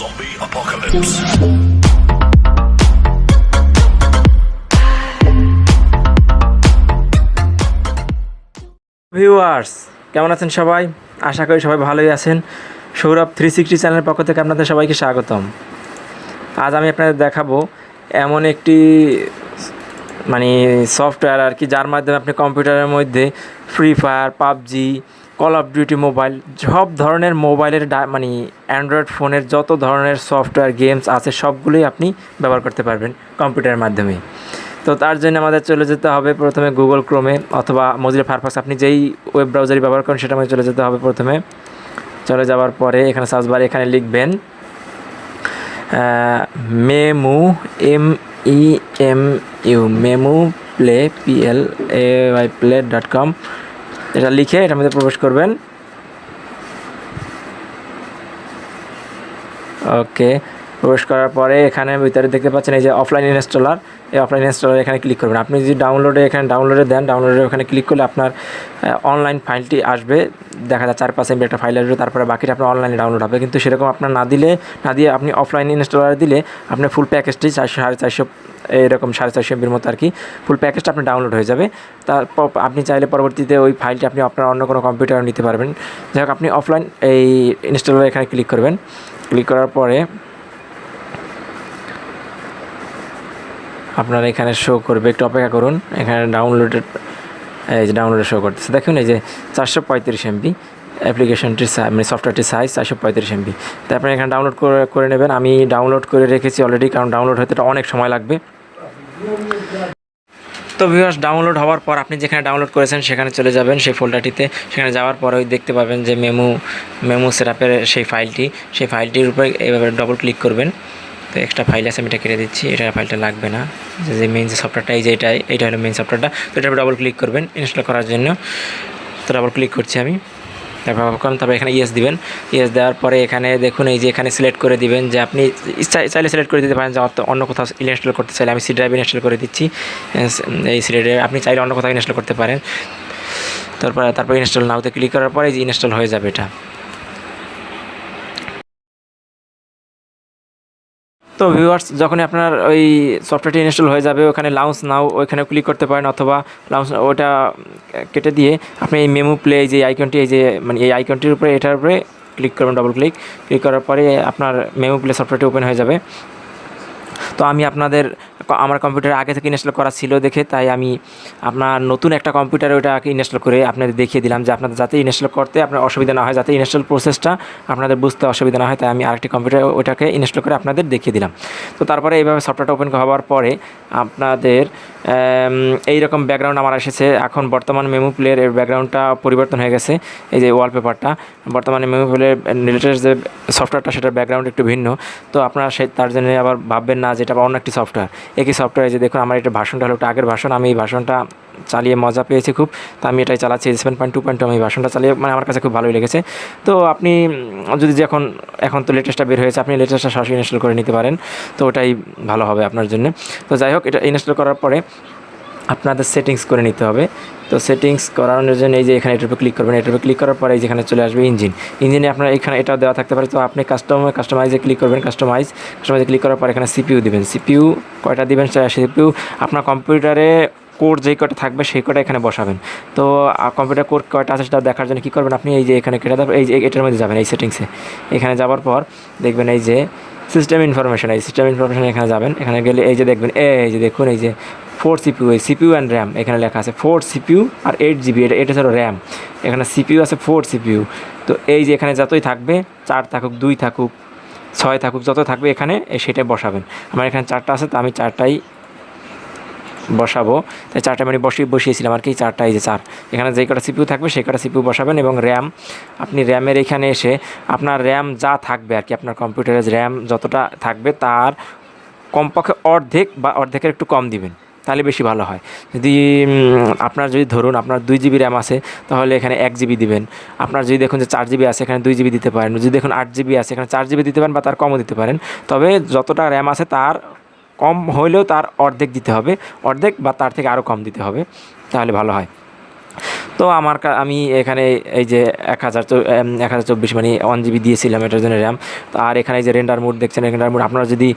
Zombie apocalypse. Viewers কেমন আছেন সবাই? আশা করি সবাই ভালোই আছেন। সৌরভ 360 চ্যানেলের পক্ষ থেকে আপনাদের সবাইকে স্বাগতম। আজ আমি আপনাদের দেখাবো এমন একটি সফটওয়্যার আর কি, যার মাধ্যমে আপনি কম্পিউটারের মধ্যে free fire, PUBG, call of duty mobile, সব ধরনের মোবাইলের অ্যান্ড্রয়েড ফোনের যত ধরনের সফটওয়্যার গেমস আছে সবগুলোই আপনি ব্যবহার করতে পারবেন কম্পিউটারের মাধ্যমে। তো তার জন্য আমাদের চলে যেতে হবে প্রথমে গুগল ক্রোমে অথবা মজিলা ফায়ারফক্স, আপনি যেই ওয়েব ব্রাউজারই ব্যবহার করেন সেটার মধ্যে চলে যেতে হবে। প্রথমে চলে যাওয়ার পরে এখানে সার্চ বারে এখানে লিখবেন মেমু মেমু প্লে play.com, এটা লিখে এটার মধ্যে প্রবেশ করবেন। ওকে, প্রবেশ করার পরে এখানে ভিতরে দেখতে পাচ্ছেন এই যে অফলাইন ইনস্টলার, এই অফলাইন ইনস্টলার এখানে ক্লিক করবেন। আপনি যদি এখানে ডাউনলোডে দেন, ডাউনলোডে ওখানে ক্লিক করলে আপনার অনলাইন ফাইলটি আসবে, দেখা যায় 4-5 MB একটা ফাইল আসবে, তারপরে বাকিটা আপনার অনলাইনে ডাউনলোড হবে। কিন্তু সেরকম আপনার না দিয়ে আপনি অফলাইন ইনস্টলার দিলে আপনার ফুল প্যাকেজটি 400-450 এরকম 450 MBর মতো আর কি ফুল প্যাকেজটা আপনার ডাউনলোড হয়ে যাবে। তারপর আপনি চাইলে পরবর্তীতে ওই ফাইলটি আপনি আপনার অন্য কোনো কম্পিউটারে নিতে পারবেন। যাই হোক, আপনি অফলাইন এই ইনস্টলার এখানে ক্লিক করবেন। ক্লিক করার পরে আপনারা এখানে শো করবে, একটু অপেক্ষা করুন। এখানে ডাউনলোডে শো করতেছে, দেখুন এই যে 435 MB অ্যাপ্লিকেশনটির সফটওয়্যারটির সাইজ 435 MB। তো আপনি এখানে ডাউনলোড করে নেবেন। আমি ডাউনলোড করে রেখেছি অলরেডি, কারণ ডাউনলোড হতে অনেক সময় লাগবে। তো ভিউয়ার্স, ডাউনলোড হওয়ার পর আপনি যেখানে ডাউনলোড করেছেন সেখানে চলে যাবেন, সেই ফোল্ডারটিতে। সেখানে যাওয়ার পরে ওই দেখতে পাবেন যে মেমু সেটআপের সেই ফাইলটির উপরে এভাবে ডবল ক্লিক করবেন। তো এক্সট্রা ফাইল আছে, আমি এটা কেটে দিচ্ছি, এটা ফাইলটা লাগবে না। যে মেইন যে সফটওয়্যারটা এই যে এইটা হলো মেইন সফটওয়্যারটা। তো এটা ডবল ক্লিক করবেন ইনস্টল করার জন্য। তো ডাবল ক্লিক করছি আমি, তারপর এখানে ইয়েস দিবেন। ইয়েস দেওয়ার পরে এখানে দেখুন এই যে এখানে সিলেক্ট করে দিবেন যে আপনি চাইলে সিলেক্ট করে দিতে পারেন যে অন্য কোথাও ইনস্টল করতে চাইলে আমি সি ড্রাইভে ইনস্টল করে দিচ্ছি। এই সি ড্রাইভে আপনি চাইলে অন্য কোথাও ইনস্টল করতে পারেন। তারপর ইনস্টল নাওতে ক্লিক করার পরে যে ইনস্টল হয়ে যাবে এটা। তো ভিউয়ার্স, যখনই আপনার ওই সফটওয়্যারটি ইনস্টল হয়ে যাবে, ওখানে লাউন্স নাও ওইখানে ক্লিক করতে পারেন, অথবা লাউন্স ওটা কেটে দিয়ে আপনি এই মেমু প্লে যে আইকনটি এই আইকনটির উপরে এটার উপরে ক্লিক করবেন, ডবল ক্লিক করার পরে আপনার মেমু প্লে সফটওয়্যারটি ওপেন হয়ে যাবে। তো আমি আমার কম্পিউটারে আগে থেকে ইনস্টল করা ছিল দেখে, তাই আমি আপনার নতুন একটা কম্পিউটারে ওটাকে ইনস্টল করে আপনাদের দেখিয়ে দিলাম, যে আপনাদের যাতে ইনস্টল করতে আপনার অসুবিধা না হয়, যাতে ইনস্টল প্রসেসটা আপনাদের বুঝতে অসুবিধা না হয়, তাই আমি আরেকটি কম্পিউটারে ওটাকে ইনস্টল করে আপনাদের দেখিয়ে দিলাম। তো তারপরে এইভাবে সফটওয়্যারটা ওপেন হওয়ার পরে আপনাদের এইরকম ব্যাকগ্রাউন্ড আমার এসেছে। এখন বর্তমান মেমু প্লের ব্যাকগ্রাউন্ডটা পরিবর্তন হয়ে গেছে, এই যে ওয়ালপেপারটা বর্তমানে মেমু প্লের রিলেটেড যে সফটওয়্যারটা সেটার ব্যাকগ্রাউন্ড একটু ভিন্ন। তো আপনারা তার জন্য আবার ভাববেন না যে এটা অন্য একটি সফটওয়্যার। একই সফটওয়্যার, যে দেখুন আমার এটা ভার্সনটা হলো একটা আগের ভার্সন। আমি এই ভার্সনটা চালিয়ে মজা পেয়েছি খুব, তো আমি এটাই চালাচ্ছি 7.2.2। আমি এই ভার্সনটা চালিয়ে আমার কাছে খুব ভালোই লেগেছে। তো আপনি যদি এখন তো লেটেস্টটা বের হয়েছে, আপনি লেটেস্টটা সরাসরি ইনস্টল করে নিতে পারেন, তো ওটাই ভালো হবে আপনার জন্য। তো যাই হোক, এটা ইনস্টল করার পরে আপনাদের সেটিংস করে নিতে হবে। তো সেটিংস করানোর জন্য এই যে এখানে এটার উপর ক্লিক করবেন। এটার উপর ক্লিক করার পরে যেখানে চলে আসবে ইঞ্জিনে আপনার এখানে এটাও দেওয়া থাকতে পারে। তো আপনি কাস্টমাইজে ক্লিক করবেন। কাস্টমাইজে ক্লিক করার পর এখানে সিপিইউ দিবেন। সিপিইউ কয়টা দিবেন, সিপিইউ আপনার কম্পিউটারে কোড যেই কয়টা থাকবে সেই কয়টা এখানে বসাবেন। তো কম্পিউটার কোড কয়টা আছে সেটা দেখার জন্য কী করবেন, আপনি এই যে এখানে কেটে দেবেন, এই যে এটার মধ্যে যাবেন, এই সেটিংসে। এখানে যাওয়ার পর দেখবেন এই যে সিস্টেম ইনফরমেশন, এখানে যাবেন। এখানে গেলে এই যে দেখবেন, এই যে দেখুন এই যে 4 CPU, এই CPU অ্যান্ড র্যাম এখানে লেখা আছে 4 CPU আর 8 GB, এটা হলো র্যাম। এখানে CPU আছে 4 CPU। তো এই যে এখানে যতই থাকবে, 4 থাকুক, 2 থাকুক, 6 থাকুক, যত থাকবে এখানে সেটাই বসাবেন। আমার এখানে 4টা আছে, তো আমি 4টাই বসাবো। তাই 4টা বসিয়েছিলাম আর কি, 4টা, এই যে 4। এখানে যেই কটা CPU থাকবে সেই কটা CPU বসাবেন। এবং র্যাম, আপনি র্যামের এখানে এসে আপনার র্যাম যা থাকবে আর কি, আপনার কম্পিউটারের র্যাম যতটা থাকবে তার কমপক্ষে অর্ধেক বা অর্ধেকের একটু কম দিবেন, তাহলে বেশি ভালো হয়। যদি ধরুন আপনার 2 GB র্যাম আছে, তাহলে এখানে 1 GB দিবেন। আপনার যদি দেখুন যে 4 GB আছে, এখানে 2 GB দিতে পারেন। যদি দেখুন 8 GB আছে, এখানে 4 GB দিতে পারেন, বা তার কমও দিতে পারেন। তবে যতটা র্যাম আছে তার কম হইলেও তার অর্ধেক দিতে হবে, অর্ধেক বা তার থেকে আরও কম দিতে হবে, তাহলে ভালো হয়। তো আমি এখানে এই যে 1024 মানে 1 GB দিয়েছিলাম এটার জন্য র্যাম। তো আর এখানে এই যে রেন্ডার মোড দেখছেন, রেন্ডার মোড আপনারা যদি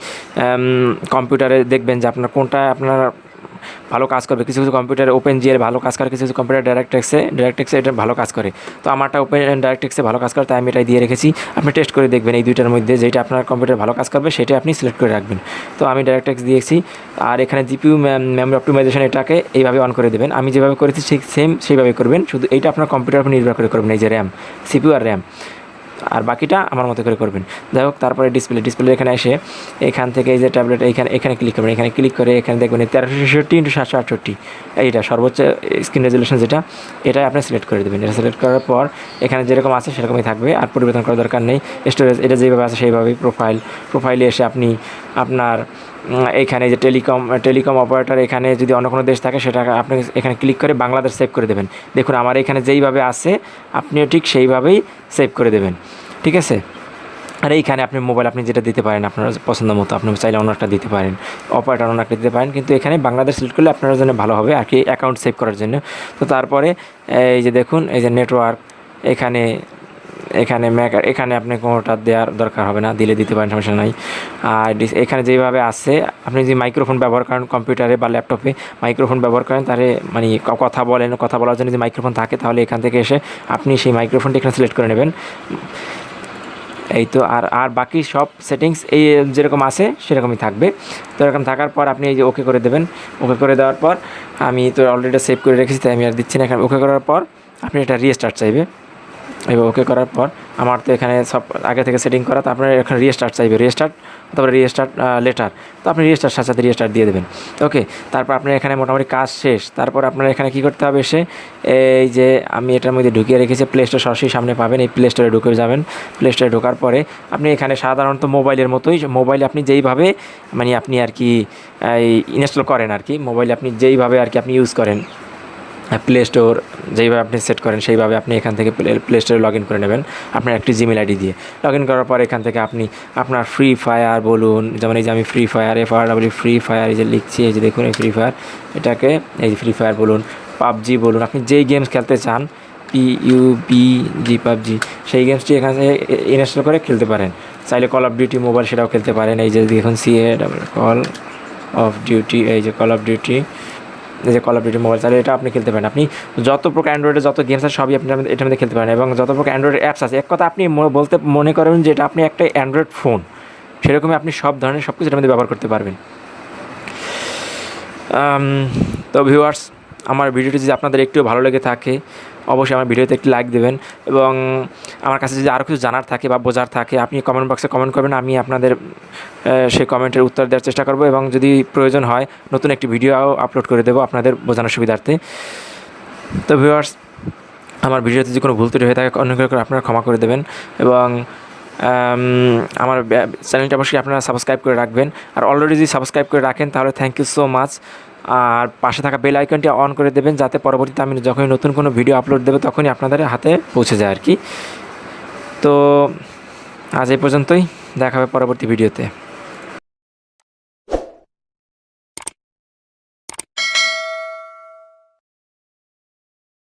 কম্পিউটারে দেখবেন যে আপনার কোনটা আপনার ভালো কাজ করবে। কিছু কিছু কম্পিউটারে ওপেন জিএল ভালো কাজ করে, কিছু কিছু কম্পিউটার ডাইরেক্টএক্সে এটা ভালো কাজ করে। তো আমারটা ওপেন ডাইরেক্টএক্সে ভালো কাজ করে, তাই আমি এটাই দিয়ে রেখেছি। আপনি টেস্ট করে দেখবেন এই দুইটার মধ্যে যেটা আপনার কম্পিউটার ভালো কাজ করবে সেটা আপনি সিলেক্ট করে রাখবেন। তো আমি ডাইরেক্টএক্স দিয়েছি। আর এখানে জিপিইউ মেমরি অপটিমাইজেশন এটাকে এইভাবে অন করে দেবেন। আমি যেভাবে করেছি ঠিক সেম সেইভাবে করবেন, শুধু এইটা আপনার কম্পিউটার উপর নির্ভর করে করবেন, এই যে র্যাম, সিপিইউ আর র্যাম। আর বাকিটা আমার মতো করে করবেন। যাই হোক, তারপরে ডিসপ্লে এখানে এসে এখান থেকে এই যে ট্যাবলেট এখানে ক্লিক করবেন। এখানে ক্লিক করে এখানে দেখবেন 1366x768 এইটা সর্বোচ্চ স্ক্রিন রেজুলেশন যেটা, এটাই আপনি সিলেক্ট করে দেবেন। এটা সিলেক্ট করার পর এখানে যেরকম আছে সেরকমই থাকবে, আর পরিবর্তন করার দরকার নেই। স্টোরেজ এটা যেভাবে আছে সেইভাবেই। প্রোফাইলে এসে আপনি আপনার এইখানে যে টেলিকম অপারেটর, এখানে যদি অন্য কোনো দেশ থাকে সেটা আপনি এখানে ক্লিক করে বাংলাদেশ সেভ করে দেবেন। দেখুন আমার এখানে যেইভাবে আছে আপনিও ঠিক সেইভাবেই সেভ করে দেবেন, ঠিক আছে। আর এইখানে আপনি মোবাইল আপনি যেটা দিতে পারেন আপনার পছন্দ মতো, আপনি চাইলে অন্য একটা দিতে পারেন, অপারেটর অন্য একটা দিতে পারেন, কিন্তু এখানে বাংলাদেশ সিলেক্ট করলে আপনার জন্য ভালো হবে আর কি, অ্যাকাউন্ট সেভ করার জন্য। তো তারপরে এই যে দেখুন এই যে নেটওয়ার্ক, এখানে আপনি কোনোটা দেওয়ার দরকার হবে না, দিতে পারেন, সমস্যা নাই। আর এখানে যেভাবে আছে আপনি যদি মাইক্রোফোন ব্যবহার করেন কম্পিউটারে বা ল্যাপটপে, মাইক্রোফোন ব্যবহার করেন, তাহলে মানে কথা বলার জন্য যদি মাইক্রোফোন থাকে তাহলে এখান থেকে এসে আপনি সেই মাইক্রোফোনটি এখানে সিলেক্ট করে নেবেন। এই তো। আর বাকি সব সেটিংস এই যেরকম আছে সেরকমই থাকবে। তো এরকম থাকার পর আপনি এই যে ওকে করে দেবেন। ওকে করে দেওয়ার পর আমি তো অলরেডি সেভ করে রেখেছি, তাই আমি আর দিচ্ছি না। এখানে ওকে করার পর আপনি এটা রিস্টার্ট চাইবে। এবার ওকে করার পর আমার তো এখানে সব আগে থেকে সেটিং করা, তো আপনার এখানে রিস্টার্ট চাইবে, তারপরে রিস্টার্ট লেটার, তো আপনি রিস্টার্ট সাথে রিস্টার্ট দিয়ে দেবেন। ওকে, তারপর আপনার এখানে মোটামুটি কাজ শেষ। তারপর আপনার এখানে কী করতে হবে, এসে এই যে আমি এটার মধ্যে ঢুকিয়ে রেখেছি, প্লে স্টোর সরাসরি সামনে পাবেন, এই প্লে স্টোরে ঢুকে যাবেন। প্লে স্টোরে ঢোকার পরে আপনি এখানে সাধারণত মোবাইলের মতোই, মোবাইলে আপনি যেইভাবে মানে আপনি আর কি ইনস্টল করেন আর কি, মোবাইলে আপনি যেইভাবে আর কি আপনি ইউজ করেন প্লে স্টোর যেইভাবে আপনি সেট করেন সেইভাবে আপনি এখান থেকে প্লে স্টোরে লগ ইন করে নেবেন আপনার একটি জিমেল আইডি দিয়ে। লগ ইন করার পর এখান থেকে আপনি আপনার ফ্রি ফায়ার বলুন, যেমন এই যে আমি ফ্রি ফায়ার ফ্রি ফায়ার এই যে লিখছি, এই যে দেখুন এই ফ্রি ফায়ার, এটাকে এই যে ফ্রি ফায়ার বলুন, পাবজি বলুন, আপনি যেই গেমস খেলতে চান PUBG পাবজি, সেই গেমসটি এখানে ইনস্টল করে খেলতে পারেন। চাইলে কল অফ ডিউটি মোবাইল সেটাও খেলতে পারেন। এই যে দেখুন কল অফ ডিউটি, এই যে কল অফ ডিউটি মোবাইল চাইলে এটা আপনি খেলতে পারেন। আপনি যত প্রকার অ্যান্ড্রয়েডে যত গেমস আছে সবই আপনি এটার মধ্যে খেলতে পারেন, এবং যত প্রকার অ্যান্ড্রয়েড অ্যাপস আছে, এক কথা আপনি বলতে মনে করেন যে এটা আপনি একটা অ্যান্ড্রয়েড ফোন, সেরকমই আপনি সব ধরনের সব কিছু এটার মধ্যে ব্যবহার করতে পারবেন। তো ভিউয়ার্স, আমার ভিডিওটি যদি আপনাদের একটু ভালো লেগে থাকে অবশ্যই আমার ভিডিওতে একটি লাইক দেবেন, এবং আমার কাছে যদি আরও কিছু জানার থাকে বা বোঝার থাকে আপনি কমেন্ট বক্সে কমেন্ট করবেন, আমি আপনাদের সেই কমেন্টের উত্তর দেওয়ার চেষ্টা করব, এবং যদি প্রয়োজন হয় নতুন একটি ভিডিও আপলোড করে দেবো আপনাদের বোঝানোর সুবিধার্থে। তো ভিউয়ার্স, আমার ভিডিওতে যদি কোনো ভুল ত্রুটি হয়ে থাকে অনুগ্রহ করে আপনারা ক্ষমা করে দেবেন, এবং আমার চ্যানেলটা অবশ্যই আপনারা সাবস্ক্রাইব করে রাখবেন। আর অলরেডি যদি সাবস্ক্রাইব করে রাখেন তাহলে থ্যাংক ইউ সো মাচ। আর পাশে থাকা বেল আইকনটি অন করে দেবেন, যাতে পরবর্তীতে আমি যখনই নতুন কোনো ভিডিও আপলোড দেবো তখনই আপনাদের হাতে পৌঁছে যায় আর কি। তো আজ এই পর্যন্তই, দেখা হবে পরবর্তী ভিডিওতে।